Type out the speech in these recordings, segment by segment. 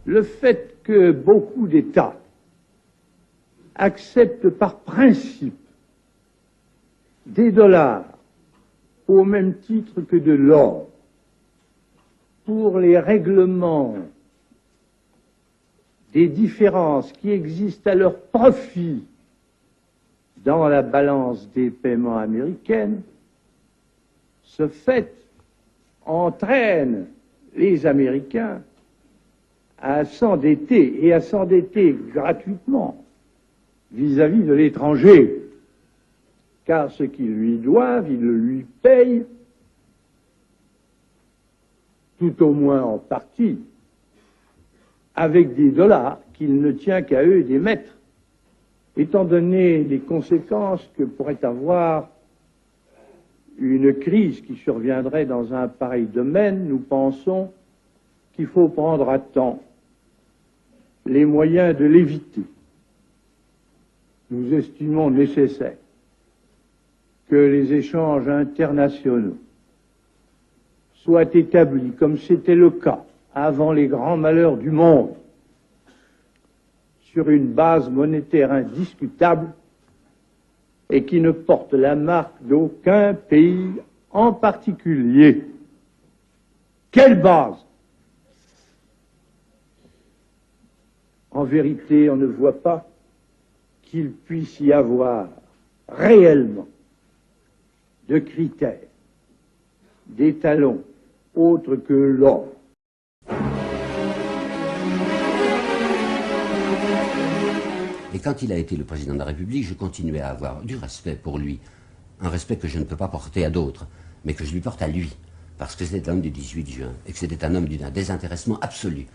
le fait que beaucoup d'États acceptent par principe des dollars au même titre que de l'or pour les règlements des différences qui existent à leur profit dans la balance des paiements américaine, ce fait entraîne les Américains à s'endetter, et à s'endetter gratuitement vis-à-vis de l'étranger, car ce qu'ils lui doivent, ils le lui payent, tout au moins en partie, avec des dollars qu'il ne tient qu'à eux d'émettre. Étant donné les conséquences que pourrait avoir une crise qui surviendrait dans un pareil domaine, nous pensons qu'il faut prendre à temps les moyens de l'éviter. Nous estimons nécessaire que les échanges internationaux soient établis, comme c'était le cas avant les grands malheurs du monde, sur une base monétaire indiscutable et qui ne porte la marque d'aucun pays en particulier. Quelle base? En vérité, on ne voit pas qu'il puisse y avoir réellement de critères, d'étalons autres que l'or. Et quand il a été le président de la République, je continuais à avoir du respect pour lui. Un respect que je ne peux pas porter à d'autres, mais que je lui porte à lui. Parce que c'était l'homme du 18 juin, et que c'était un homme d'un désintéressement absolu.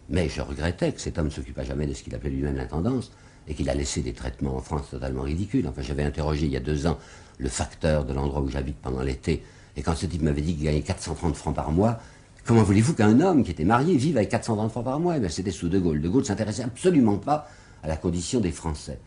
Mais je regrettais que cet homme ne s'occupât jamais de ce qu'il appelait lui-même l'intendance, et qu'il a laissé des traitements en France totalement ridicules. Enfin, j'avais interrogé il y a 2 ans le facteur de l'endroit où j'habite pendant l'été, et quand ce type m'avait dit qu'il gagnait 430 francs par mois, comment voulez-vous qu'un homme qui était marié vive avec 430 francs par mois? Eh bien, c'était sous De Gaulle. De Gaulle ne s'intéressait absolument pas à la condition des Français.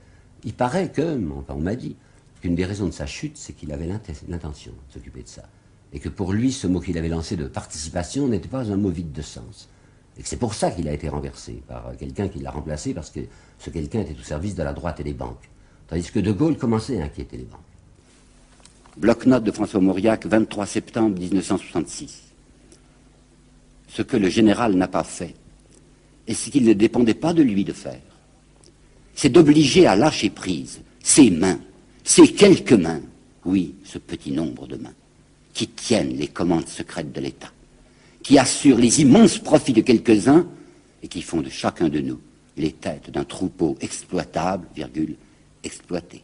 Il paraît que, enfin on m'a dit, qu'une des raisons de sa chute, c'est qu'il avait l'intention de s'occuper de ça. Et que pour lui, ce mot qu'il avait lancé de participation n'était pas un mot vide de sens. Et que c'est pour ça qu'il a été renversé par quelqu'un qui l'a remplacé, parce que ce quelqu'un était au service de la droite et des banques. Tandis que De Gaulle commençait à inquiéter les banques. Bloc-notes de François Mauriac, 23 septembre 1966. Ce que le général n'a pas fait, et ce qu'il ne dépendait pas de lui de faire, c'est d'obliger à lâcher prise ses mains, ces quelques mains, oui, ce petit nombre de mains, qui tiennent les commandes secrètes de l'État, qui assurent les immenses profits de quelques-uns et qui font de chacun de nous les têtes d'un troupeau exploitable, exploité.